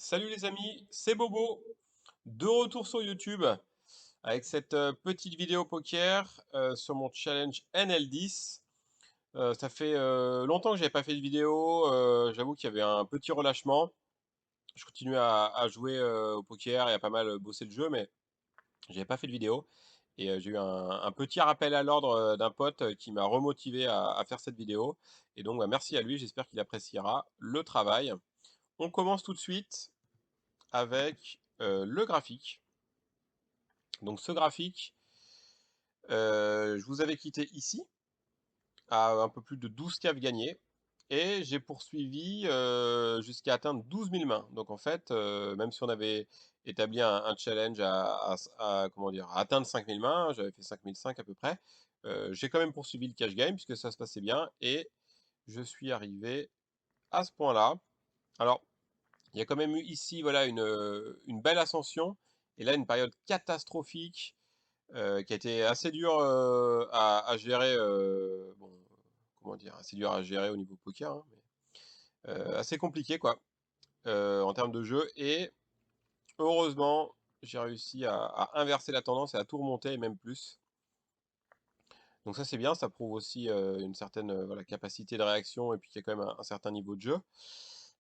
Salut les amis, c'est Bobo, de retour sur YouTube avec cette petite vidéo poker sur mon challenge NL10. Ça fait longtemps que j'avais pas fait de vidéo, j'avoue qu'il y avait un petit relâchement. Je continue à jouer au poker et à pas mal bosser le jeu, mais j'avais pas fait de vidéo. Et j'ai eu un petit rappel à l'ordre d'un pote qui m'a remotivé à faire cette vidéo. Et donc bah, merci à lui, j'espère qu'il appréciera le travail. On commence tout de suite avec le graphique. Donc ce graphique, je vous avais quitté ici, à un peu plus de 12 caves gagnées, et j'ai poursuivi jusqu'à atteindre 12 000 mains. Donc en fait, même si on avait établi un challenge comment dire, à atteindre 5 000 mains, j'avais fait 5 500 à peu près, j'ai quand même poursuivi le cash game, puisque ça se passait bien, et je suis arrivé à ce point-là. Alors, il y a quand même eu ici voilà, une belle ascension, et là une période catastrophique qui a été assez dur à gérer. Bon, comment dire, assez dur à gérer au niveau poker, hein, mais assez compliqué quoi, en termes de jeu. Et heureusement, j'ai réussi à inverser la tendance et à tout remonter, et même plus. Donc ça c'est bien, ça prouve aussi une certaine voilà, capacité de réaction et puis qu'il y a quand même un certain niveau de jeu.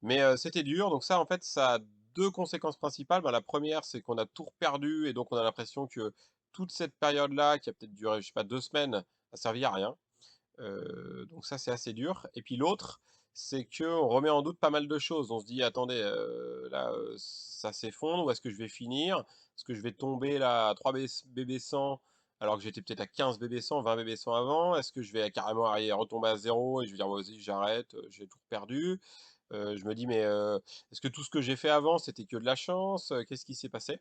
Mais c'était dur, donc ça en fait ça a deux conséquences principales. Ben, la première c'est qu'on a tout perdu et donc on a l'impression que toute cette période-là, qui a peut-être duré, je sais pas, 2 semaines, a servi à rien. Donc ça c'est assez dur. Et puis l'autre, c'est qu'on remet en doute pas mal de choses. On se dit, attendez, là ça s'effondre, où est-ce que je vais finir? Est-ce que je vais tomber là à 3 BB100 alors que j'étais peut-être à 15 BB100, 20 BB100 avant? Est-ce que je vais carrément retomber à zéro et je vais dire, vas-y, j'arrête, j'ai tout perdu? Je me dis, mais est-ce que tout ce que j'ai fait avant, c'était que de la chance? Qu'est-ce qui s'est passé?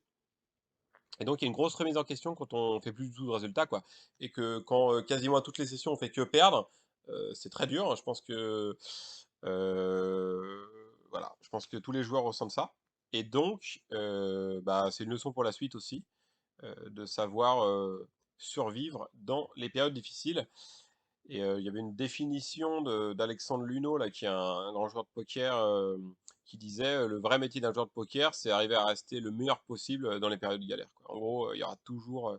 Et donc, il y a une grosse remise en question quand on fait plus du tout de résultats, quoi. Et que quand quasiment à toutes les sessions, on fait que perdre, c'est très dur. Je pense que, euh, voilà, je pense que tous les joueurs ressentent ça. Et donc, bah, c'est une leçon pour la suite aussi, de savoir survivre dans les périodes difficiles. Et il y avait une définition d'Alexandre Luneau, là, qui est un grand joueur de poker, qui disait le vrai métier d'un joueur de poker, c'est arriver à rester le meilleur possible dans les périodes galères, quoi. En gros, il y aura toujours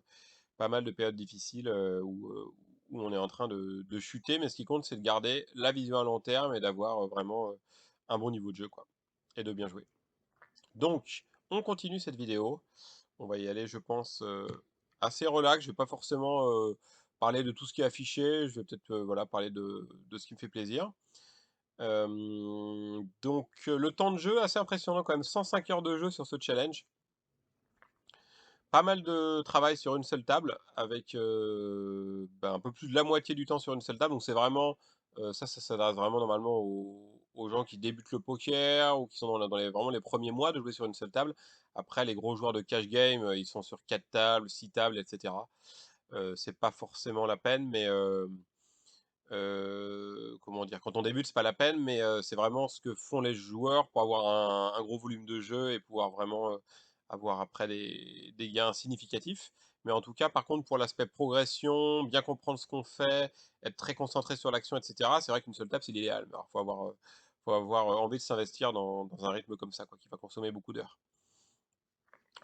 pas mal de périodes difficiles où on est en train de chuter, mais ce qui compte, c'est de garder la vision à long terme et d'avoir vraiment un bon niveau de jeu, quoi, et de bien jouer. Donc, on continue cette vidéo. On va y aller, je pense, assez relax. Je vais pas forcément parler de tout ce qui est affiché. Je vais peut-être voilà, parler de ce qui me fait plaisir. Le temps de jeu, assez impressionnant quand même. 105 heures de jeu sur ce challenge. Pas mal de travail sur une seule table, avec un peu plus de la moitié du temps sur une seule table. Donc c'est vraiment, ça s'adresse vraiment normalement aux gens qui débutent le poker ou qui sont vraiment les premiers mois de jouer sur une seule table. Après, les gros joueurs de cash game, ils sont sur 4 tables, 6 tables, etc. C'est pas forcément la peine, mais comment dire, quand on débute, c'est pas la peine, mais c'est vraiment ce que font les joueurs pour avoir un gros volume de jeu et pouvoir vraiment avoir après des gains significatifs. Mais en tout cas, par contre, pour l'aspect progression, bien comprendre ce qu'on fait, être très concentré sur l'action, etc., c'est vrai qu'une seule table, c'est l'idéal. Mais alors, faut avoir envie de s'investir dans un rythme comme ça, quoi, qui va consommer beaucoup d'heures.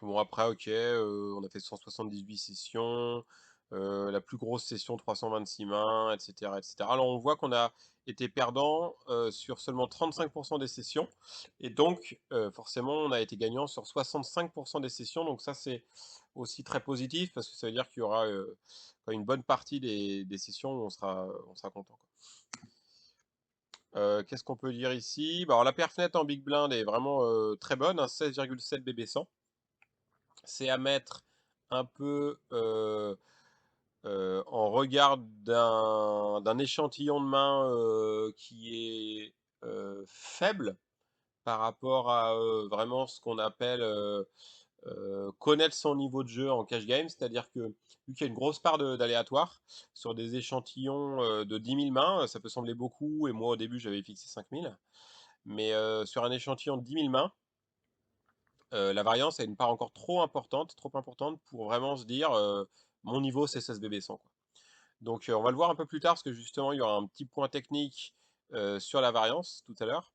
Bon, après, ok, on a fait 178 sessions, la plus grosse session 326 mains, etc., etc. Alors on voit qu'on a été perdant sur seulement 35% des sessions, et donc forcément on a été gagnant sur 65% des sessions, donc ça c'est aussi très positif, parce que ça veut dire qu'il y aura quand une bonne partie des sessions où on sera content, quoi. Qu'est-ce qu'on peut dire ici? Bah, alors la perf net en big blind est vraiment très bonne, hein, 16,7 BB100. C'est à mettre un peu en regard d'un échantillon de main qui est faible par rapport à vraiment ce qu'on appelle connaître son niveau de jeu en cash game, c'est-à-dire que vu qu'il y a une grosse part d'aléatoire sur des échantillons de 10 000 mains, ça peut sembler beaucoup, et moi au début j'avais fixé 5 000, mais sur un échantillon de 10 000 mains, la variance a une part encore trop importante pour vraiment se dire mon niveau c'est 16 BB100, quoi. Donc on va le voir un peu plus tard parce que justement il y aura un petit point technique sur la variance tout à l'heure.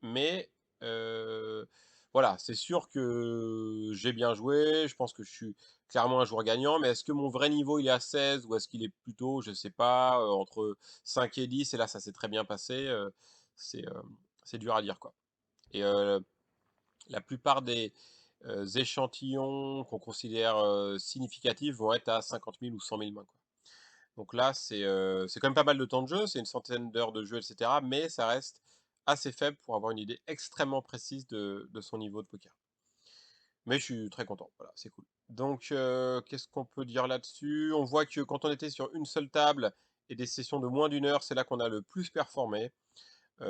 Mais voilà, c'est sûr que j'ai bien joué, je pense que je suis clairement un joueur gagnant, mais est-ce que mon vrai niveau il est à 16 ou est-ce qu'il est plutôt, je sais pas, entre 5 et 10 et là ça s'est très bien passé, c'est, c'est dur à dire, quoi. Et la plupart des, échantillons qu'on considère, significatifs vont être à 50 000 ou 100 000 mains, quoi. Donc là, c'est quand même pas mal de temps de jeu, c'est une centaine d'heures de jeu, et cetera, mais ça reste assez faible pour avoir une idée extrêmement précise de son niveau de poker. Mais je suis très content, voilà, c'est cool. Donc, qu'est-ce qu'on peut dire là-dessus? On voit que quand on était sur une seule table et des sessions de moins d'une heure, c'est là qu'on a le plus performé.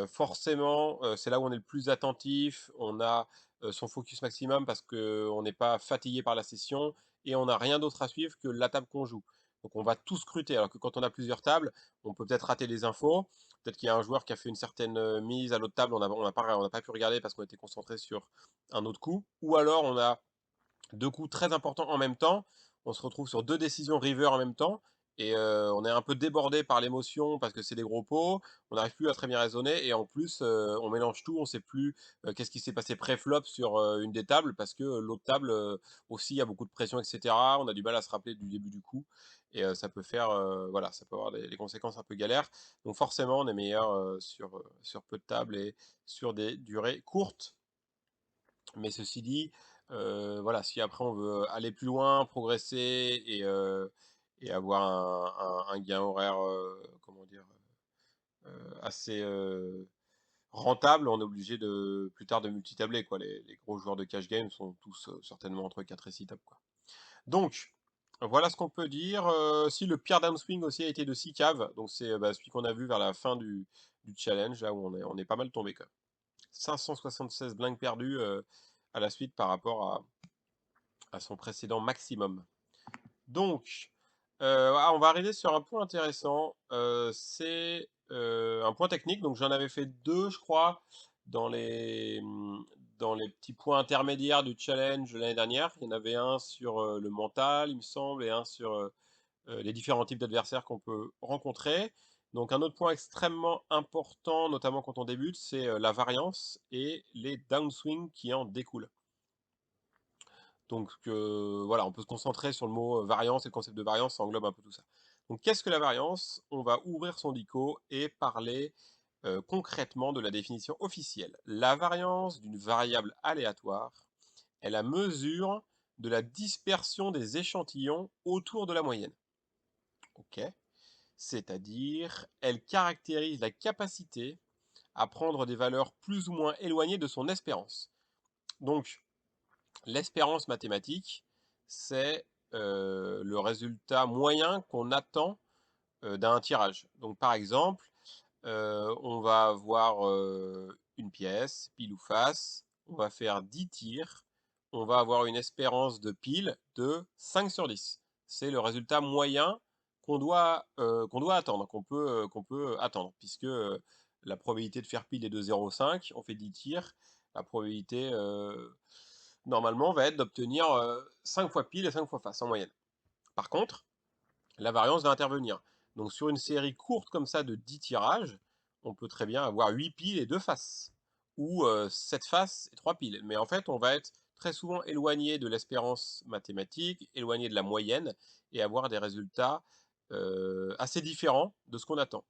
Forcément, c'est là où on est le plus attentif, on a, son focus maximum parce qu'on n'est pas fatigué par la session et on n'a rien d'autre à suivre que la table qu'on joue. Donc on va tout scruter, alors que quand on a plusieurs tables, on peut peut-être rater des infos, peut-être qu'il y a un joueur qui a fait une certaine, mise à l'autre table, on n'a pas pu regarder parce qu'on était concentré sur un autre coup, ou alors on a 2 coups très importants en même temps. On se retrouve sur 2 décisions river en même temps et on est un peu débordé par l'émotion parce que c'est des gros pots. On n'arrive plus à très bien raisonner et en plus, on mélange tout. On ne sait plus, qu'est-ce qui s'est passé pré-flop sur, une des tables parce que, l'autre table, aussi, il y a beaucoup de pression et cetera. On a du mal à se rappeler du début du coup et ça peut faire, voilà, ça peut avoir des conséquences un peu galères. Donc forcément, on est meilleur, sur peu de tables et sur des durées courtes. Mais ceci dit, voilà, si après on veut aller plus loin, progresser et avoir un gain horaire, comment dire? Assez, rentable, on est obligé de plus tard de multitabler, quoi. Les gros joueurs de cash game sont tous, certainement entre 4 et 6 tables, quoi. Donc, voilà ce qu'on peut dire, si le pire downswing aussi a été de 6 caves, donc c'est, bah, celui qu'on a vu vers la fin du challenge, là où on est pas mal tombé, quand même. 576 blinks perdus, à la suite par rapport à son précédent maximum. Donc, on va arriver sur un point intéressant. C'est un point technique. Donc, j'en avais fait deux, je crois, dans les, dans les petits points intermédiaires du challenge l'année dernière. Il y en avait un sur le mental, il me semble, et un sur les différents types d'adversaires qu'on peut rencontrer. Donc, un autre point extrêmement important, notamment quand on débute, c'est la variance et les downswings qui en découlent. Donc voilà, on peut se concentrer sur le mot variance et le concept de variance, ça englobe un peu tout ça. Donc qu'est-ce que la variance? On va ouvrir son dico et parler concrètement de la définition officielle. La variance d'une variable aléatoire est la mesure de la dispersion des échantillons autour de la moyenne. Ok? C'est-à-dire, elle caractérise la capacité à prendre des valeurs plus ou moins éloignées de son espérance. Donc, l'espérance mathématique, c'est le résultat moyen qu'on attend d'un tirage. Donc par exemple, on va avoir une pièce, pile ou face, on va faire 10 tirs, on va avoir une espérance de pile de 5 sur 10. C'est le résultat moyen qu'on doit attendre, qu'on peut attendre, puisque la probabilité de faire pile est de 0,5, on fait 10 tirs, la probabilité normalement va être d'obtenir 5 fois pile et 5 fois face en moyenne. Par contre, la variance va intervenir. Donc sur une série courte comme ça de 10 tirages, on peut très bien avoir 8 piles et 2 faces, ou 7 faces et 3 piles. Mais en fait, on va être très souvent éloigné de l'espérance mathématique, éloigné de la moyenne, et avoir des résultats assez différents de ce qu'on attend.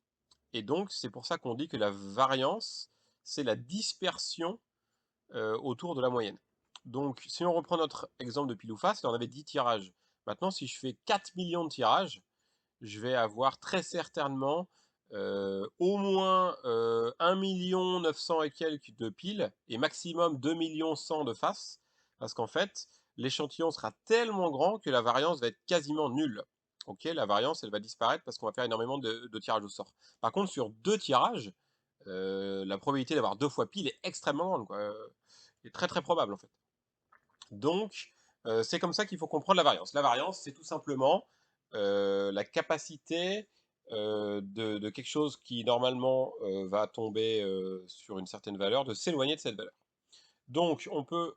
Et donc, c'est pour ça qu'on dit que la variance, c'est la dispersion autour de la moyenne. Donc, si on reprend notre exemple de pile ou face, là on avait 10 tirages. Maintenant, si je fais 4 millions de tirages, je vais avoir très certainement au moins 1 900 000 et quelques de piles et maximum 2 100 000 de faces. Parce qu'en fait, l'échantillon sera tellement grand que la variance va être quasiment nulle. Ok, la variance, elle va disparaître parce qu'on va faire énormément de tirages au sort. Par contre, sur deux tirages, la probabilité d'avoir deux fois pile est extrêmement grande, quoi. Est très très probable en fait. Donc, c'est comme ça qu'il faut comprendre la variance. La variance, c'est tout simplement la capacité de quelque chose qui normalement va tomber sur une certaine valeur, de s'éloigner de cette valeur. Donc, on peut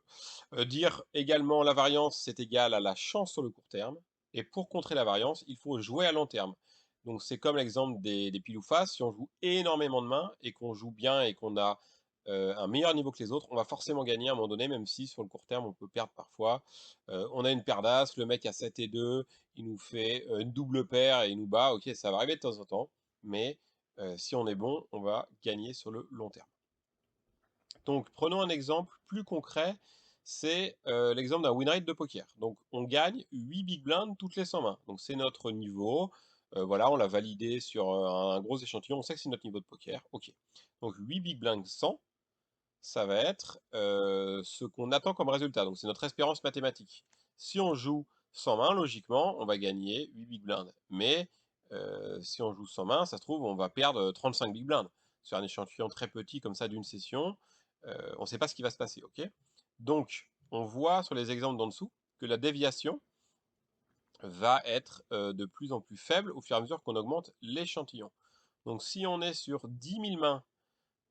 dire également la variance, c'est égal à la chance sur le court terme. Et pour contrer la variance, il faut jouer à long terme. Donc, c'est comme l'exemple des pile ou face. Si on joue énormément de mains et qu'on joue bien et qu'on a un meilleur niveau que les autres, on va forcément gagner à un moment donné, même si sur le court terme, on peut perdre parfois. On a une paire d'as, le mec a 7 et 2, il nous fait une double paire et il nous bat. Ok, ça va arriver de temps en temps, mais si on est bon, on va gagner sur le long terme. Donc, prenons un exemple plus concret, c'est l'exemple d'un win rate de poker. Donc, on gagne 8 big blinds toutes les 100 mains. Donc, c'est notre niveau. Voilà, on l'a validé sur un gros échantillon. On sait que c'est notre niveau de poker. Ok. Donc, 8 big blinds 100, ça va être ce qu'on attend comme résultat. Donc, c'est notre espérance mathématique. Si on joue 100 mains, logiquement, on va gagner 8 big blinds. Mais si on joue 100 mains, ça se trouve, on va perdre 35 big blinds. Sur un échantillon très petit comme ça d'une session, on ne sait pas ce qui va se passer, ok? Donc, on voit sur les exemples d'en dessous que la déviation va être de plus en plus faible au fur et à mesure qu'on augmente l'échantillon. Donc, si on est sur 10 000 mains,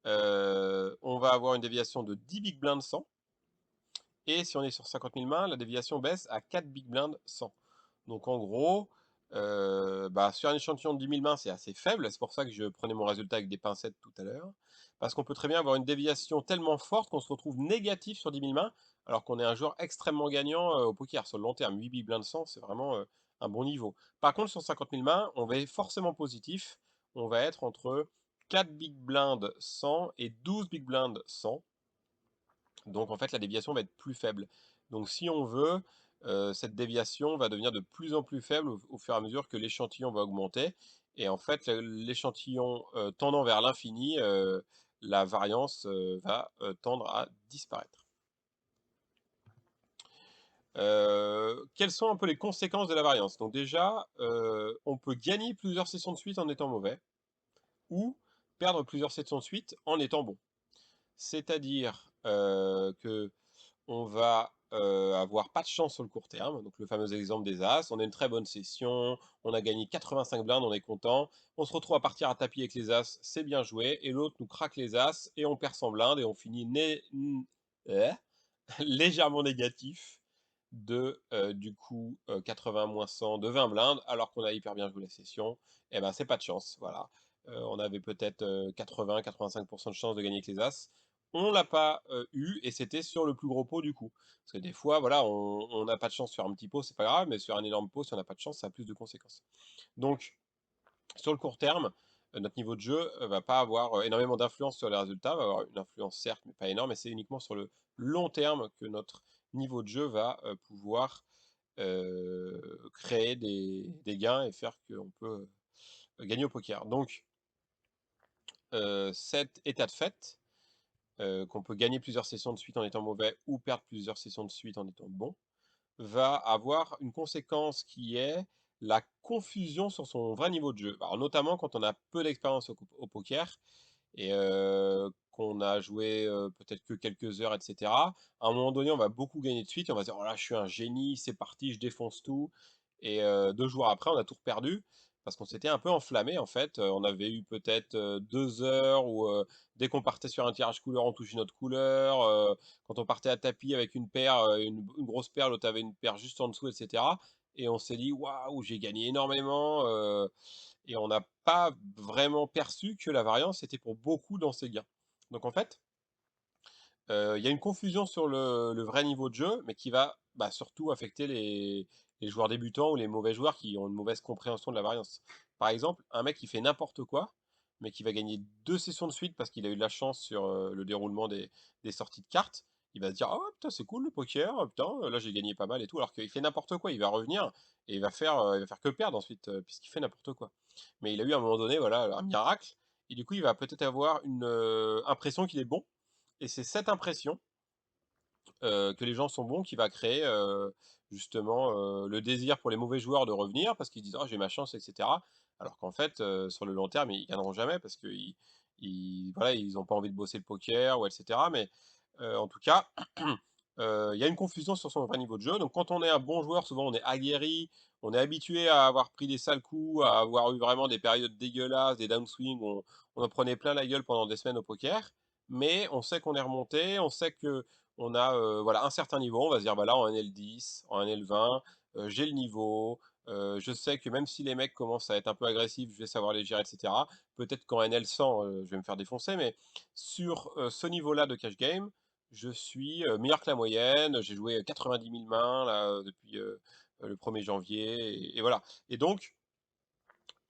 on va avoir une déviation de 10 big blinds 100. Et si on est sur 50 000 mains, la déviation baisse à 4 big blinds 100. Donc en gros, sur un échantillon de 10 000 mains, c'est assez faible. C'est pour ça que je prenais mon résultat avec des pincettes tout à l'heure. Parce qu'on peut très bien avoir une déviation tellement forte qu'on se retrouve négatif sur 10 000 mains, alors qu'on est un joueur extrêmement gagnant au poker. Sur le long terme, 8 big blinds 100, c'est vraiment un bon niveau. Par contre, sur 50 000 mains, on va être forcément positif. On va être entre 4 big blinds 100 et 12 big blinds 100. Donc en fait, la déviation va être plus faible. Donc si on veut, cette déviation va devenir de plus en plus faible au fur et à mesure que l'échantillon va augmenter. Et en fait, l'échantillon tendant vers l'infini, la variance va tendre à disparaître. Quelles sont un peu les conséquences de la variance? Donc déjà, on peut gagner plusieurs sessions de suite en étant mauvais, ou perdre plusieurs sessions de suite en étant bon. C'est-à-dire que on va avoir pas de chance sur le court terme. Donc le fameux exemple des As, on a une très bonne session, on a gagné 85 blindes, on est content. On se retrouve à partir à tapis avec les As, c'est bien joué. Et l'autre nous craque les As et on perd 100 blindes et on finit légèrement négatif de du coup 80 moins 100 de 20 blindes alors qu'on a hyper bien joué la session. Et ben c'est pas de chance, voilà. On avait peut-être 80-85% de chance de gagner avec les As. On l'a pas eu et c'était sur le plus gros pot du coup. Parce que des fois, voilà, on n'a pas de chance sur un petit pot, c'est pas grave, mais sur un énorme pot, si on n'a pas de chance, ça a plus de conséquences. Donc, sur le court terme, notre niveau de jeu va pas avoir énormément d'influence sur les résultats, va avoir une influence certes, mais pas énorme, et c'est uniquement sur le long terme que notre niveau de jeu va pouvoir créer des gains et faire qu'on peut gagner au poker. Donc, cet état de fait, qu'on peut gagner plusieurs sessions de suite en étant mauvais ou perdre plusieurs sessions de suite en étant bon, va avoir une conséquence qui est la confusion sur son vrai niveau de jeu. Alors, notamment quand on a peu d'expérience au poker et qu'on a joué peut-être que quelques heures, etc. À un moment donné, on va beaucoup gagner de suite et on va se dire, oh là, je suis un génie, c'est parti, je défonce tout. Et 2 jours après, on a tout perdu parce qu'on s'était un peu enflammé en fait. On avait eu peut-être 2 heures où dès qu'on partait sur un tirage couleur, on touchait notre couleur. Quand on partait à tapis avec une paire, une grosse paire, l'autre avait une paire juste en dessous, etc. Et on s'est dit, waouh, j'ai gagné énormément. Et on n'a pas vraiment perçu que la variance était pour beaucoup dans ces gains. Donc en fait, il y a une confusion sur le vrai niveau de jeu, mais qui va surtout affecter les joueurs débutants ou les mauvais joueurs qui ont une mauvaise compréhension de la variance. Par exemple, un mec qui fait n'importe quoi, mais qui va gagner 2 sessions de suite parce qu'il a eu de la chance sur le déroulement des sorties de cartes, il va se dire: «Ah ouais, putain, c'est cool le poker, putain, là j'ai gagné pas mal et tout», alors qu'il fait n'importe quoi. Il va revenir et il va faire que perdre ensuite, puisqu'il fait n'importe quoi. Mais il a eu à un moment donné, voilà, un miracle, et du coup, il va peut-être avoir une impression qu'il est bon, et c'est cette impression que les gens sont bons qui va créer justement le désir pour les mauvais joueurs de revenir parce qu'ils disent: «Oh, j'ai ma chance», etc. Alors qu'en fait, sur le long terme, ils gagneront jamais parce qu'ils voilà, ils ont pas envie de bosser le poker ou etc. Mais en tout cas, il y a une confusion sur son vrai niveau de jeu. Donc quand on est un bon joueur, souvent on est aguerri, on est habitué à avoir pris des sales coups, à avoir eu vraiment des périodes dégueulasses, des downswings où on en prenait plein la gueule pendant des semaines au poker. Mais on sait qu'on est remonté, on sait que on a voilà, un certain niveau, on va se dire, bah là, en NL10, en NL20, j'ai le niveau, Je sais que même si les mecs commencent à être un peu agressifs, je vais savoir les gérer, et cetera. Peut-être qu'en NL100, je vais me faire défoncer, mais sur ce niveau-là de cash game, je suis meilleur que la moyenne. J'ai joué 90 000 mains là, depuis le 1er janvier, et voilà. Et donc,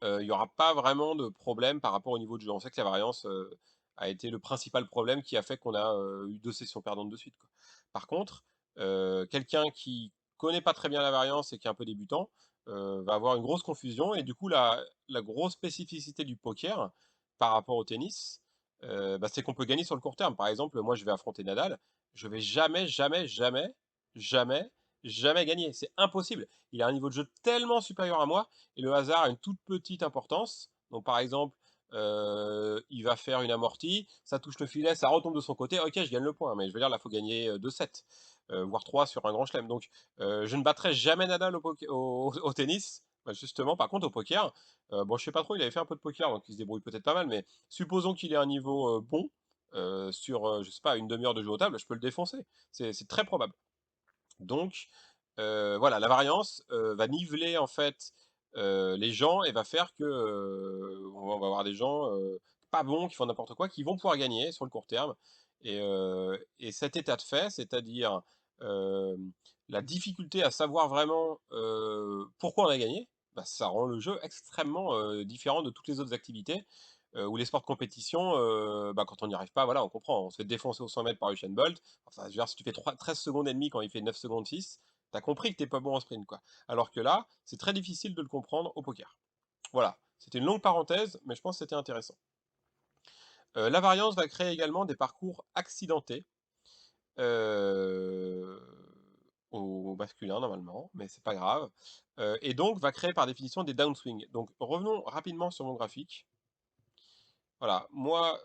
il n'y aura pas vraiment de problème par rapport au niveau de jeu. On sait que la variance a été le principal problème qui a fait qu'on a eu 2 sessions perdantes de suite, quoi. Par contre, quelqu'un qui connaît pas très bien la variance et qui est un peu débutant, va avoir une grosse confusion, et du coup la grosse spécificité du poker par rapport au tennis, bah, c'est qu'on peut gagner sur le court terme. Par exemple, moi je vais affronter Nadal, je vais jamais, jamais, jamais, jamais, jamais gagner. C'est impossible. Il a un niveau de jeu tellement supérieur à moi, et le hasard a une toute petite importance. Donc par exemple, il va faire une amortie, ça touche le filet, ça retombe de son côté, ok, je gagne le point, mais je veux dire, là, il faut gagner 2 sets, voire 3 sur un grand chelem. Donc je ne battrai jamais Nadal au tennis. Bah, justement, par contre, au poker, bon, je sais pas trop, il avait fait un peu de poker, donc il se débrouille peut-être pas mal, mais supposons qu'il ait un niveau bon, sur, je sais pas, une demi-heure de jeu au table, je peux le défoncer. C'est très probable. Donc, voilà, la variance va niveler en fait les gens, et va faire que on va avoir des gens pas bons, qui font n'importe quoi, qui vont pouvoir gagner sur le court terme. Et cet état de fait, c'est-à-dire euh, la difficulté à savoir vraiment pourquoi on a gagné, bah, ça rend le jeu extrêmement différent de toutes les autres activités. Ou les sports de compétition, bah, quand on n'y arrive pas, voilà, on comprend, on se fait défoncer au 100 mètres par Usain Bolt. Enfin, je veux dire, si tu fais 13 secondes et demie quand il fait 9 secondes 6, t'as compris que t'es pas bon en sprint, quoi. Alors que là, c'est très difficile de le comprendre au poker. Voilà, c'était une longue parenthèse, mais je pense que c'était intéressant. La variance va créer également des parcours accidentés, euh, au masculin normalement, mais c'est pas grave. Et donc va créer par définition des downswings. Donc revenons rapidement sur mon graphique. Voilà, moi,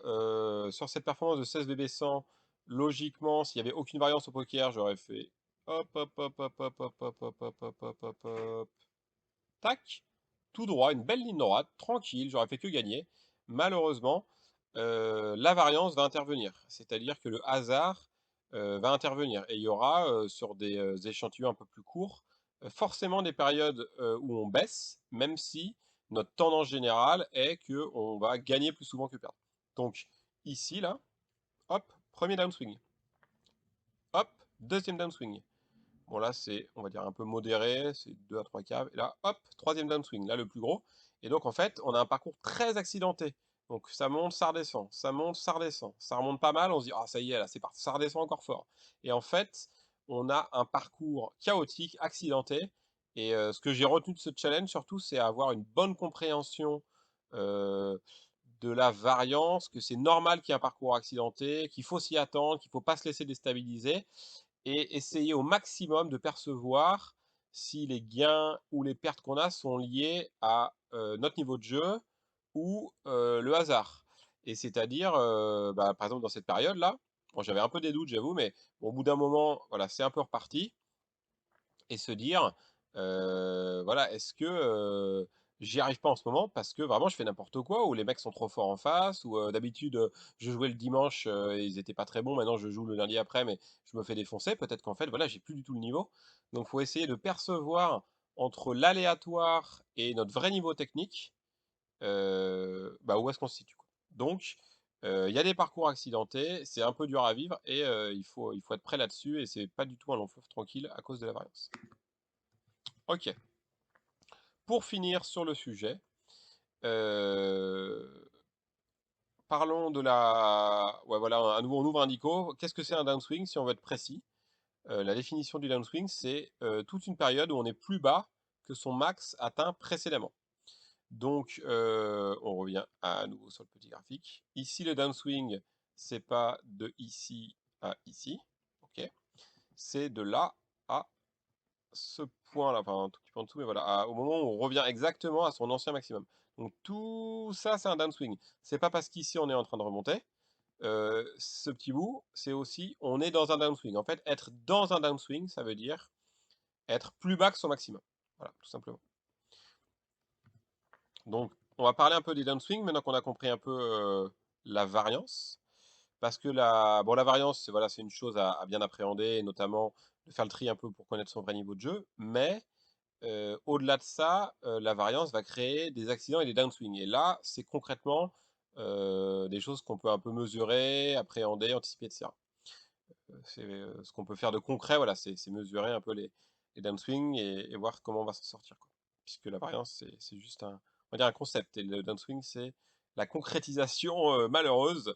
sur cette performance de 16 BB100, logiquement, s'il n'y avait aucune variance au poker, j'aurais fait hop, hop, hop, hop, hop, hop, hop, hop, hop, hop, hop, hop, hop, tac, tout droit, une belle ligne droite, tranquille, j'aurais fait que gagner. Malheureusement, la variance va intervenir, c'est-à-dire que le hasard va intervenir, et il y aura sur des échantillons un peu plus courts, forcément des périodes où on baisse, même si notre tendance générale est que on va gagner plus souvent que perdre. Donc ici, là, hop, premier downswing, hop, deuxième downswing. Bon, là, c'est, on va dire, un peu modéré, c'est 2 à 3 caves. Et là, hop, troisième downswing, là, le plus gros. Et donc, en fait, on a un parcours très accidenté. Donc, ça monte, ça redescend, ça monte, ça redescend. Ça remonte pas mal, on se dit, ah, ça y est, là, c'est parti, ça redescend encore fort. Et en fait, on a un parcours chaotique, accidenté. Et ce que j'ai retenu de ce challenge, surtout, c'est avoir une bonne compréhension euh, de la variance, que c'est normal qu'il y ait un parcours accidenté, qu'il faut s'y attendre, qu'il ne faut pas se laisser déstabiliser, et essayer au maximum de percevoir si les gains ou les pertes qu'on a sont liés à notre niveau de jeu ou le hasard. Et c'est-à-dire, bah, par exemple, dans cette période-là, bon, j'avais un peu des doutes, j'avoue, mais bon, au bout d'un moment, voilà, c'est un peu reparti, et se dire, voilà, est-ce que j'y arrive pas en ce moment parce que vraiment je fais n'importe quoi, ou les mecs sont trop forts en face, ou d'habitude je jouais le dimanche et ils étaient pas très bons, maintenant je joue le lundi après, mais je me fais défoncer, peut-être qu'en fait, voilà, j'ai plus du tout le niveau. Donc faut essayer de percevoir entre l'aléatoire et notre vrai niveau technique, bah, où est-ce qu'on se situe, quoi. Donc, il y a des parcours accidentés, c'est un peu dur à vivre, et il faut être prêt là-dessus, et c'est pas du tout un long fleuve tranquille à cause de la variance. Ok. Pour finir sur le sujet, euh, parlons de la... Ouais, voilà, à nouveau, on ouvre un dico. Qu'est-ce que c'est un downswing, si on veut être précis? La définition du downswing, c'est toute une période où on est plus bas que son max atteint précédemment. Donc, on revient à nouveau sur le petit graphique. Ici, le downswing, c'est pas de ici à ici, ok? C'est de là à ce point-là, enfin un tout petit peu en dessous, mais voilà, au moment où on revient exactement à son ancien maximum. Donc tout ça, c'est un downswing. C'est pas parce qu'ici on est en train de remonter. Ce petit bout, c'est aussi, on est dans un downswing. En fait, être dans un downswing, ça veut dire être plus bas que son maximum. Voilà, tout simplement. Donc, on va parler un peu des downswings, maintenant qu'on a compris un peu la variance. Parce que bon, la variance, voilà, c'est une chose à bien appréhender, et notamment de faire le tri un peu pour connaître son vrai niveau de jeu. Mais au-delà de ça, la variance va créer des accidents et des downswings. Et là, c'est concrètement des choses qu'on peut un peu mesurer, appréhender, anticiper, etc. C'est ce qu'on peut faire de concret, voilà, c'est mesurer un peu les downswings et voir comment on va s'en sortir, quoi. Puisque la variance, c'est juste on va dire un concept, et le downswing, c'est la concrétisation malheureuse,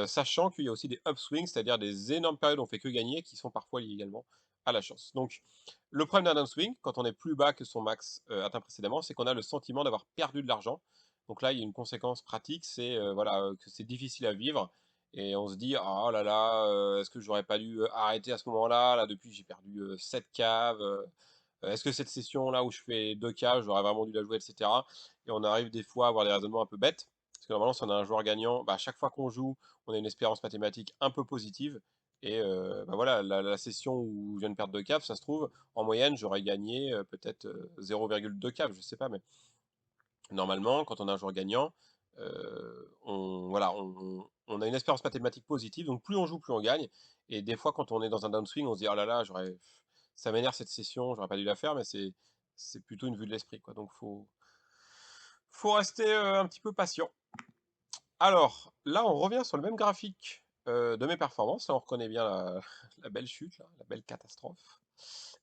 sachant qu'il y a aussi des upswings, c'est-à-dire des énormes périodes où on fait que gagner, qui sont parfois liées également à la chance. Donc, le problème d'un downswing, quand on est plus bas que son max atteint précédemment, c'est qu'on a le sentiment d'avoir perdu de l'argent. Donc là, il y a une conséquence pratique, c'est voilà, que c'est difficile à vivre et on se dit: «Ah oh là là, est-ce que j'aurais pas dû, arrêter à ce moment-là? Là, depuis, j'ai perdu, 7 caves, est-ce que cette session-là où je fais 2 caves, j'aurais vraiment dû la jouer?» et cetera. Et on arrive des fois à avoir des raisonnements un peu bêtes, parce que normalement, si on a un joueur gagnant, bah, à chaque fois qu'on joue, on a une espérance mathématique un peu positive et bah, voilà, la session où je viens de perdre 2 caves, ça se trouve, en moyenne, j'aurais gagné, peut-être, 0,2 caves, je sais pas, mais normalement, quand on a un joueur gagnant, voilà, on a une espérance mathématique positive, donc plus on joue, plus on gagne. Et des fois, quand on est dans un downswing, on se dit: «Oh là là, ça m'énerve cette session, j'aurais pas dû la faire», mais c'est plutôt une vue de l'esprit, quoi. Donc faut rester un petit peu patient. Alors, là, on revient sur le même graphique de mes performances. Là, on reconnaît bien la belle chute, là, la belle catastrophe.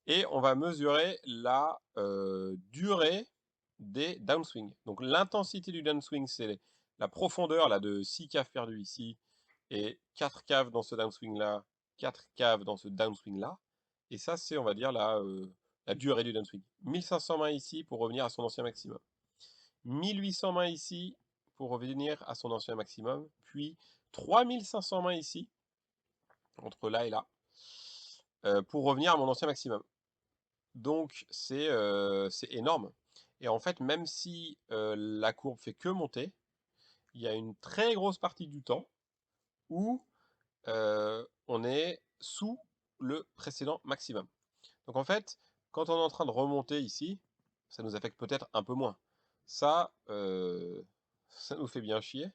Et on va mesurer la durée des downswings. Donc l'intensité du downswing, c'est la profondeur là, de 6 caves perdues ici, et 4 caves dans ce downswing-là, 4 caves dans ce downswing-là. Et ça, c'est, on va dire, la durée du downswing. 1500 mains ici pour revenir à son ancien maximum. 1800 mains ici pour revenir à son ancien maximum. Puis 3500 mains ici, entre là et là, pour revenir à mon ancien maximum. Donc c'est énorme. Et en fait, même si la courbe fait que monter, il y a une très grosse partie du temps où on est sous le précédent maximum. Donc en fait, quand on est en train de remonter ici, ça nous affecte peut-être un peu moins. Ça, ça nous fait bien chier.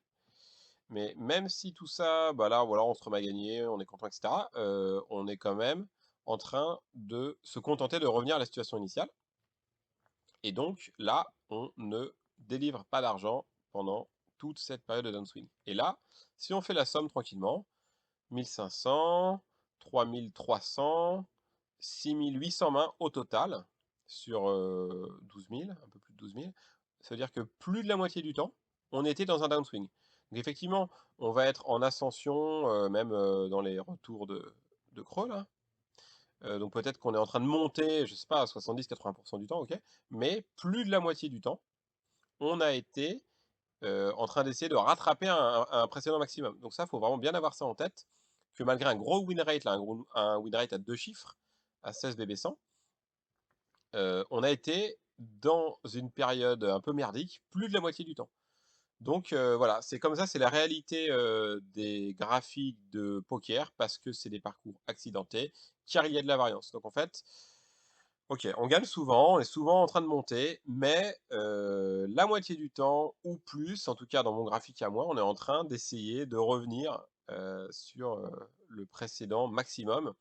Mais même si tout ça, bah là, voilà, on se remet à gagner, on est content, etc., on est quand même en train de se contenter de revenir à la situation initiale. Et donc là, on ne délivre pas d'argent pendant toute cette période de downswing. Et là, si on fait la somme tranquillement, 1500, 3300, 6800 mains au total sur 12 000, un peu plus de 12 000, ça veut dire que plus de la moitié du temps, on était dans un downswing. Donc effectivement, on va être en ascension, même dans les retours de creux, là. Donc peut-être qu'on est en train de monter, je sais pas, à 70-80% du temps, ok, mais plus de la moitié du temps, on a été en train d'essayer de rattraper un précédent maximum. Donc ça, il faut vraiment bien avoir ça en tête, que malgré un gros win rate, là, un win rate à 2 chiffres, à 16 BB100, on a été dans une période un peu merdique plus de la moitié du temps. Donc voilà, c'est comme ça, c'est la réalité des graphiques de poker, parce que c'est des parcours accidentés, car il y a de la variance. Donc en fait, ok, on gagne souvent, on est souvent en train de monter, mais la moitié du temps, ou plus, en tout cas dans mon graphique à moi, on est en train d'essayer de revenir sur le précédent maximum.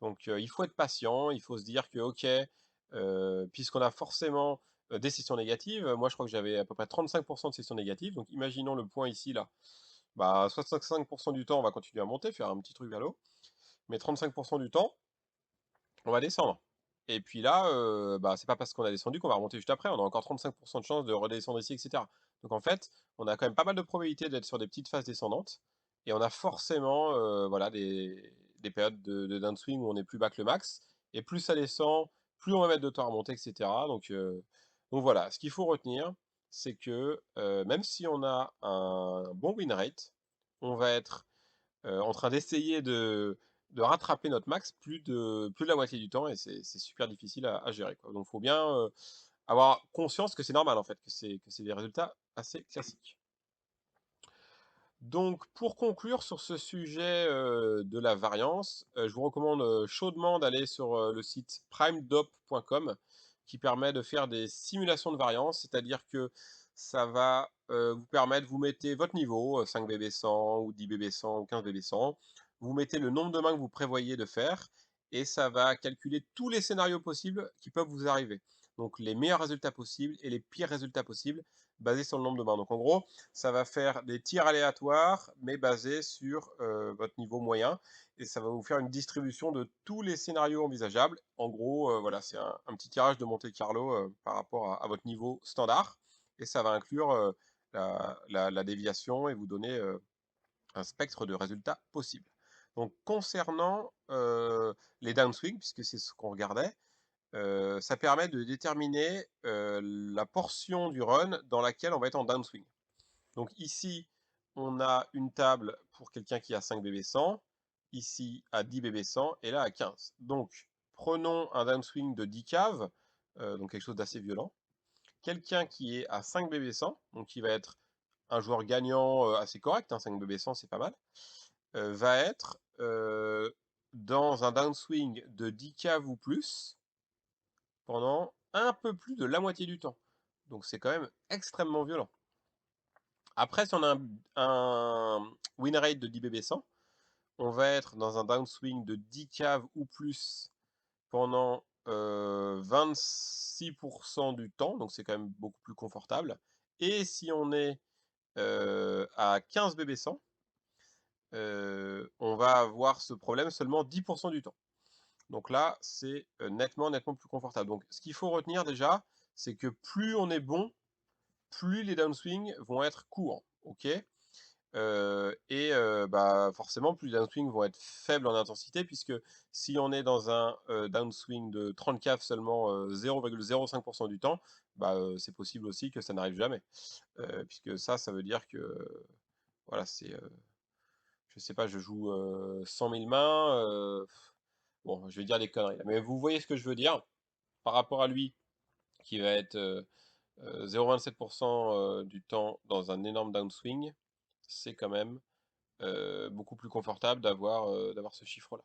Donc il faut être patient, il faut se dire que ok, puisqu'on a forcément des sessions négatives, moi je crois que j'avais à peu près 35% de sessions négatives, donc imaginons le point ici là, bah 65% du temps on va continuer à monter, faire un petit truc vers le haut, mais 35% du temps, on va descendre. Et puis là, bah, c'est pas parce qu'on a descendu qu'on va remonter juste après, on a encore 35% de chance de redescendre ici, etc. Donc en fait, on a quand même pas mal de probabilité d'être sur des petites phases descendantes, et on a forcément voilà, des périodes de downswing où on est plus bas que le max, et plus ça descend, plus on va mettre de temps à remonter, etc. Donc voilà, ce qu'il faut retenir, c'est que même si on a un bon win rate, on va être en train d'essayer de rattraper notre max plus de la moitié du temps, et c'est super difficile à gérer, quoi. Donc il faut bien avoir conscience que c'est normal en fait, que c'est des résultats assez classiques. Donc pour conclure sur ce sujet de la variance, je vous recommande chaudement d'aller sur le site primedop.com, qui permet de faire des simulations de variance, c'est-à-dire que ça va vous permettre, vous mettez votre niveau, 5 BB100 ou 10 BB100 ou 15 BB100, vous mettez le nombre de mains que vous prévoyez de faire, et ça va calculer tous les scénarios possibles qui peuvent vous arriver. donc les meilleurs résultats possibles et les pires résultats possibles basés sur le nombre de mains. Donc en gros, ça va faire des tirs aléatoires, mais basés sur votre niveau moyen, et ça va vous faire une distribution de tous les scénarios envisageables. En gros, voilà, c'est un petit tirage de Monte Carlo par rapport à votre niveau standard, et ça va inclure la déviation et vous donner un spectre de résultats possibles. Donc concernant les downswings, puisque c'est ce qu'on regardait, ça permet de déterminer la portion du run dans laquelle on va être en downswing. Donc ici, on a une table pour quelqu'un qui a 5 BB100, ici à 10 BB100 et là à 15. Donc prenons un downswing de 10 caves, donc quelque chose d'assez violent. Quelqu'un qui est à 5 BB100, donc qui va être un joueur gagnant assez correct, hein, 5 BB100 c'est pas mal, va être dans un downswing de 10 caves ou plus pendant un peu plus de la moitié du temps. Donc c'est quand même extrêmement violent. Après, si on a un win rate de 10 BB100, on va être dans un downswing de 10 caves ou plus pendant 26% du temps, donc c'est quand même beaucoup plus confortable. Et si on est à 15 BB100, on va avoir ce problème seulement 10% du temps. Donc là, c'est nettement plus confortable. Donc ce qu'il faut retenir déjà, c'est que plus on est bon, plus les downswings vont être courts. Ok. Bah, forcément, plus les downswings vont être faibles en intensité, puisque si on est dans un downswing de 30 caves seulement 0,05% du temps, bah, c'est possible aussi que ça n'arrive jamais. Puisque ça veut dire que voilà, c'est je sais pas, je joue 100 000 mains. Bon, je vais dire des conneries là. Mais vous voyez ce que je veux dire. Par rapport à lui, qui va être 0,27% du temps dans un énorme downswing, c'est quand même beaucoup plus confortable d'avoir ce chiffre-là.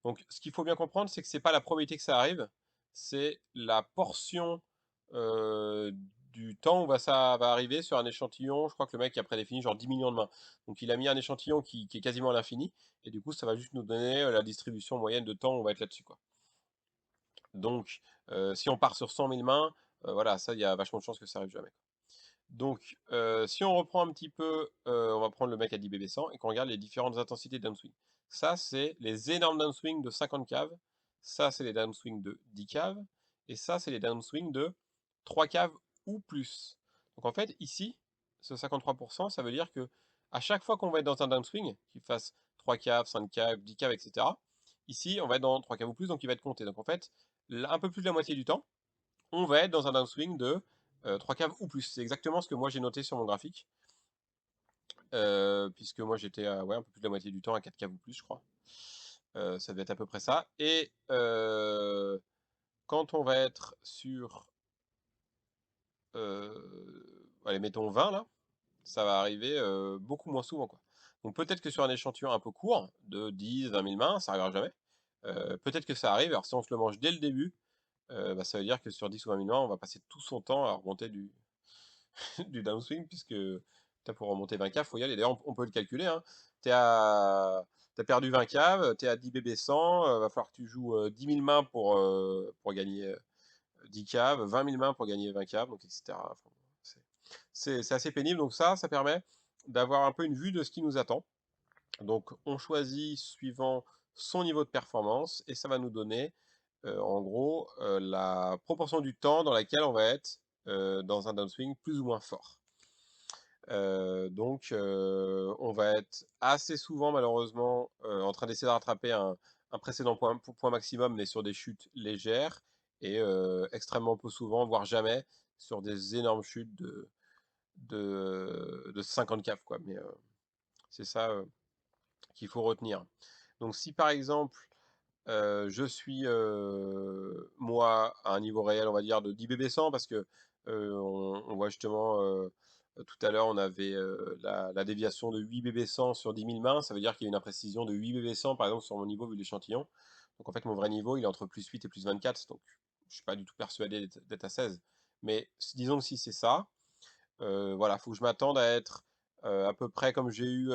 Donc, ce qu'il faut bien comprendre, c'est que c'est pas la probabilité que ça arrive, c'est la portion euh, du temps où ça va arriver sur un échantillon. Je crois que le mec a prédéfini genre 10 millions de mains. Donc, il a mis un échantillon qui est quasiment à l'infini, et du coup, ça va juste nous donner la distribution moyenne de temps où on va être là-dessus, quoi. Donc, si on part sur 100 000 mains, voilà, ça, il y a vachement de chances que ça arrive jamais. Donc, si on reprend un petit peu, on va prendre le mec à 10 BB100 et qu'on regarde les différentes intensités de downswing. Ça, c'est les énormes downswings de 50 caves. Ça, c'est les downswings de 10 caves. Et ça, c'est les downswings de 3 caves ou plus. Donc en fait, ici, ce 53%, ça veut dire que à chaque fois qu'on va être dans un downswing, qu'il fasse 3 caves, 5 caves, 10 caves, etc., ici, on va être dans 3 caves ou plus, donc il va être compté. Donc en fait, un peu plus de la moitié du temps, on va être dans un downswing de 3 caves ou plus. C'est exactement ce que moi j'ai noté sur mon graphique. Puisque moi j'étais à ouais, un peu plus de la moitié du temps à 4 caves ou plus, je crois. Ça devait être à peu près ça. Et quand on va être sur, allez, mettons 20 là, ça va arriver beaucoup moins souvent, quoi. Donc peut-être que sur un échantillon un peu court, de 10, 20 000 mains, ça n'arrivera jamais. Peut-être que ça arrive, alors si on se le mange dès le début, bah, ça veut dire que sur 10 ou 20 000 mains, on va passer tout son temps à remonter du downswing, puisque pour remonter 20 caves, il faut y aller. D'ailleurs, on peut le calculer. Hein. T'as perdu 20 caves, tu es à 10 BB100, va falloir que tu joues 10 000 mains pour gagner 10 caves, 20 000 mains pour gagner 20 caves, donc etc. Enfin, c'est assez pénible. Donc ça permet d'avoir un peu une vue de ce qui nous attend. Donc on choisit suivant son niveau de performance et ça va nous donner en gros la proportion du temps dans laquelle on va être dans un downswing plus ou moins fort. Donc on va être assez souvent malheureusement en train d'essayer de rattraper un précédent point maximum, mais sur des chutes légères, et extrêmement peu souvent, voire jamais, sur des énormes chutes de 50 caves, quoi. Mais c'est ça qu'il faut retenir. Donc si par exemple je suis moi à un niveau réel, on va dire, de 10 BB100, parce que on voit justement tout à l'heure on avait la déviation de 8 BB100 sur 10 000 mains, ça veut dire qu'il y a une imprécision de 8 BB100 par exemple sur mon niveau vu l'échantillon. Donc en fait mon vrai niveau il est entre plus 8 et plus 24, donc je suis pas du tout persuadé d'être à 16. Mais disons que si c'est ça, voilà, faut que je m'attende à être à peu près comme j'ai eu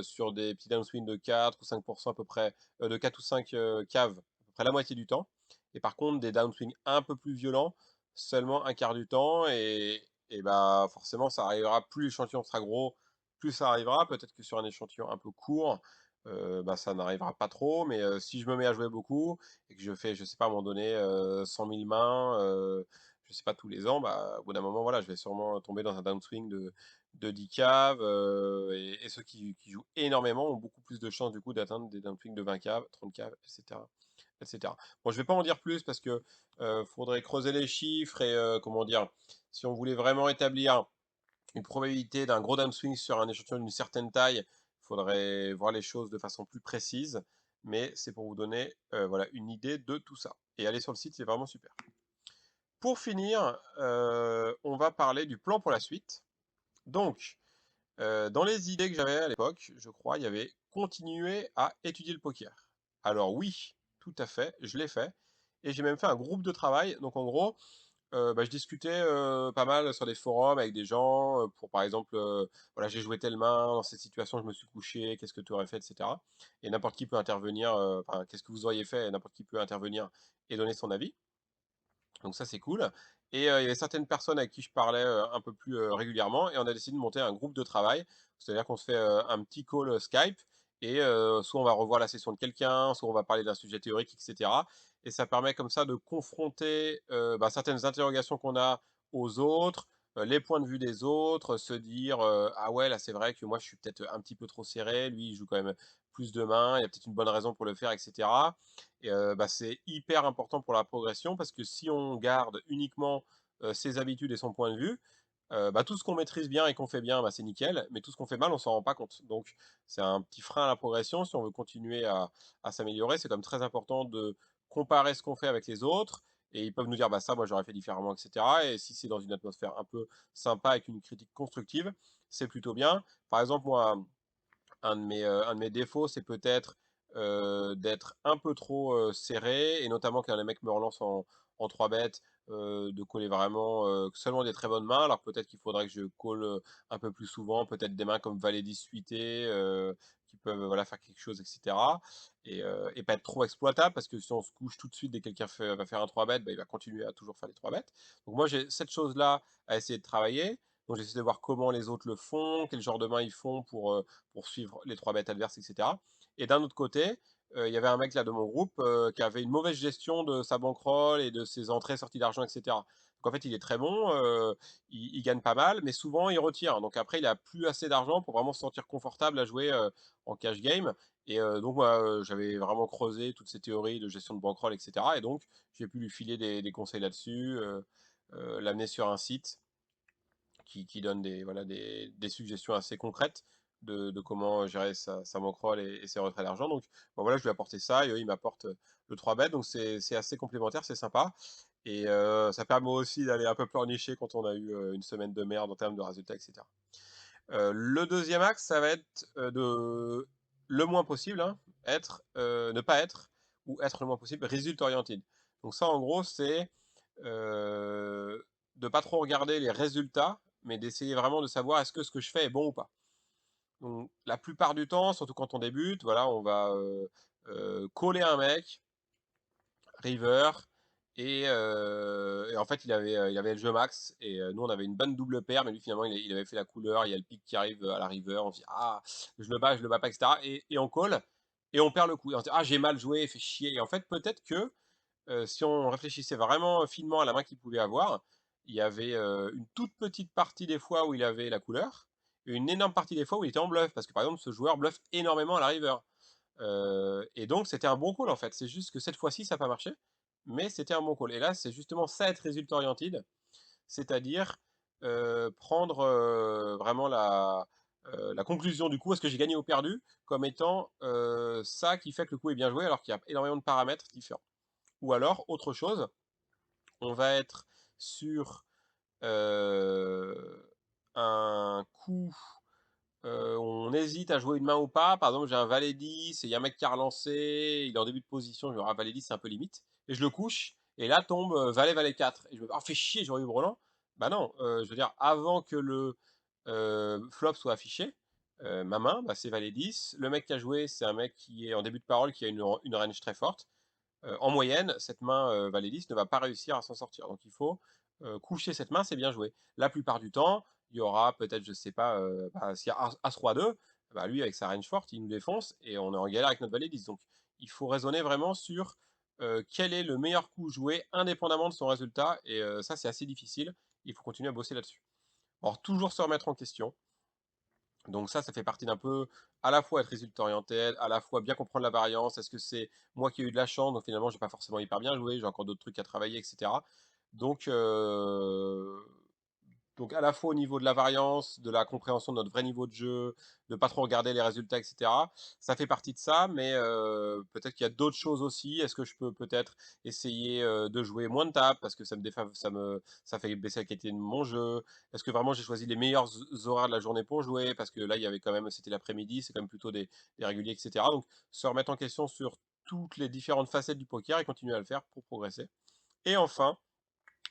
sur des petits downswings de 4 ou 5% à peu près, de 4 ou 5 caves, à peu près la moitié du temps. Et par contre, des downswings un peu plus violents seulement un quart du temps et bah, forcément ça arrivera, plus l'échantillon sera gros, plus ça arrivera. Peut-être que sur un échantillon un peu court, bah, ça n'arrivera pas trop, mais si je me mets à jouer beaucoup et que je fais, je sais pas, à un moment donné, 100 000 mains, je sais pas, tous les ans, bah, au bout d'un moment, voilà, je vais sûrement tomber dans un downswing de 10 caves, et ceux qui jouent énormément ont beaucoup plus de chances du coup d'atteindre des downswings de 20 caves, 30 caves, etc. etc. Bon, je vais pas en dire plus parce que faudrait creuser les chiffres et comment dire, si on voulait vraiment établir une probabilité d'un gros downswing sur un échantillon d'une certaine taille, il faudrait voir les choses de façon plus précise. Mais c'est pour vous donner voilà, une idée de tout ça. Et aller sur le site, c'est vraiment super. Pour finir, on va parler du plan pour la suite. Donc, dans les idées que j'avais à l'époque, je crois, il y avait continuer à étudier le poker. Alors oui, tout à fait, je l'ai fait. Et j'ai même fait un groupe de travail. Donc en gros, bah, je discutais pas mal sur des forums avec des gens pour par exemple, voilà, j'ai joué telle main, dans cette situation je me suis couché, qu'est-ce que tu aurais fait, etc. Et n'importe qui peut intervenir, enfin, qu'est-ce que vous auriez fait, et n'importe qui peut intervenir et donner son avis. Donc ça, c'est cool. Et il y avait certaines personnes avec qui je parlais un peu plus régulièrement et on a décidé de monter un groupe de travail. C'est-à-dire qu'on se fait un petit call Skype et soit on va revoir la session de quelqu'un, soit on va parler d'un sujet théorique, etc. Et ça permet comme ça de confronter bah, certaines interrogations qu'on a aux autres, les points de vue des autres, se dire ah ouais, là c'est vrai que moi je suis peut-être un petit peu trop serré, lui il joue quand même plus de mains, il y a peut-être une bonne raison pour le faire, etc. Et bah, c'est hyper important pour la progression parce que si on garde uniquement ses habitudes et son point de vue, bah, tout ce qu'on maîtrise bien et qu'on fait bien, bah, c'est nickel, mais tout ce qu'on fait mal, on s'en rend pas compte. Donc c'est un petit frein à la progression. Si on veut continuer à s'améliorer, c'est quand même très important de comparer ce qu'on fait avec les autres. Et ils peuvent nous dire, bah ça, moi j'aurais fait différemment, etc. Et si c'est dans une atmosphère un peu sympa avec une critique constructive, c'est plutôt bien. Par exemple, moi, un de mes défauts, c'est peut-être d'être un peu trop serré, et notamment quand les mecs me relancent en 3 bêtes, de coller vraiment seulement des très bonnes mains, alors peut-être qu'il faudrait que je colle un peu plus souvent, peut-être des mains comme Valet 10 suité, qui peuvent voilà, faire quelque chose, etc. Et pas être trop exploitable, parce que si on se couche tout de suite dès que quelqu'un va faire un 3 bêtes, bah, il va continuer à toujours faire les 3 bêtes. Donc moi j'ai cette chose-là à essayer de travailler. Donc j'essaie de voir comment les autres le font, quel genre de mains ils font pour suivre les 3 bêtes adverses, etc. Et d'un autre côté, il y avait un mec là de mon groupe qui avait une mauvaise gestion de sa bankroll et de ses entrées, sorties d'argent, etc. Donc en fait, il est très bon, il gagne pas mal, mais souvent il retire. Donc après, il a plus assez d'argent pour vraiment se sentir confortable à jouer en cash game. Et donc moi, j'avais vraiment creusé toutes ces théories de gestion de bankroll, etc. Et donc j'ai pu lui filer des conseils là-dessus, l'amener sur un site qui donne voilà, des suggestions assez concrètes de comment gérer sa bankroll et ses retraits d'argent. Donc bon, voilà, je lui ai apporté ça et eux, ils m'apportent le 3 bet. Donc c'est assez complémentaire, c'est sympa. Et ça permet aussi d'aller un peu pleurnicher quand on a eu une semaine de merde en termes de résultats, etc. Le deuxième axe, ça va être de le moins possible, hein, ne pas être, ou être le moins possible, result oriented. Donc ça, en gros, c'est de pas trop regarder les résultats, mais d'essayer vraiment de savoir est-ce que ce que je fais est bon ou pas. Donc la plupart du temps, surtout quand on débute, voilà, on va coller un mec, river, et en fait il avait le jeu max, et nous on avait une bonne double paire, mais lui finalement il avait fait la couleur, il y a le pic qui arrive à la river, on se dit ah je le bats pas, etc. Et on colle, et on perd le coup, et on se dit ah j'ai mal joué, fait chier. Et en fait peut-être que si on réfléchissait vraiment finement à la main qu'il pouvait avoir, il y avait une toute petite partie des fois où il avait la couleur, et une énorme partie des fois où il était en bluff, parce que par exemple ce joueur bluffe énormément à la river. Et donc c'était un bon call en fait, c'est juste que cette fois-ci ça n'a pas marché, mais c'était un bon call. Et là c'est justement ça être result oriented, c'est-à-dire prendre vraiment la conclusion du coup, est-ce que j'ai gagné ou perdu, comme étant ça qui fait que le coup est bien joué, alors qu'il y a énormément de paramètres différents. Ou alors, autre chose, on va être sur un coup, on hésite à jouer une main ou pas. Par exemple, j'ai un valet 10 et il y a un mec qui a relancé, il est en début de position, je me dis, ah, valet 10 c'est un peu limite, et je le couche, et là tombe valet, valet 4. Et je me dis, ah, fais chier, j'aurais eu brelan. Bah non, je veux dire, avant que le flop soit affiché, ma main, bah, c'est valet 10. Le mec qui a joué, c'est un mec qui est en début de parole, qui a une range très forte. En moyenne, cette main valet 10 ne va pas réussir à s'en sortir. Donc il faut coucher cette main, c'est bien joué. La plupart du temps, il y aura peut-être, je sais pas, bah, s'il y a As-Roi-2, bah, lui avec sa reine forte, il nous défonce et on est en galère avec notre valet 10. Donc il faut raisonner vraiment sur, quel est le meilleur coup joué indépendamment de son résultat et ça, c'est assez difficile. Il faut continuer à bosser là-dessus. Alors toujours se remettre en question. Donc ça fait partie d'un peu, à la fois être résultat orienté, à la fois bien comprendre la variance. Est-ce que c'est moi qui ai eu de la chance, donc finalement j'ai pas forcément hyper bien joué, j'ai encore d'autres trucs à travailler, etc. Donc, donc à la fois au niveau de la variance, de la compréhension de notre vrai niveau de jeu, de pas trop regarder les résultats, etc. Ça fait partie de ça, mais peut-être qu'il y a d'autres choses aussi. Est-ce que je peux peut-être essayer de jouer moins de tables parce que ça fait baisser la qualité de mon jeu. Est-ce que vraiment j'ai choisi les meilleurs horaires de la journée pour jouer parce que là il y avait quand même c'était l'après-midi, c'est quand même plutôt des réguliers, etc. Donc se remettre en question sur toutes les différentes facettes du poker et continuer à le faire pour progresser. Et enfin,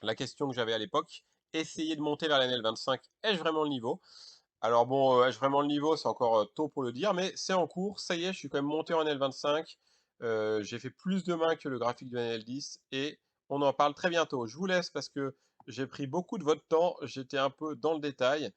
la question que j'avais à l'époque, essayer de monter vers la NL25, ai-je vraiment le niveau? Alors bon, ai-je vraiment le niveau? C'est encore tôt pour le dire, mais c'est en cours, ça y est, je suis quand même monté en NL25, j'ai fait plus de mains que le graphique de NL10, et on en parle très bientôt. Je vous laisse parce que j'ai pris beaucoup de votre temps, j'étais un peu dans le détail,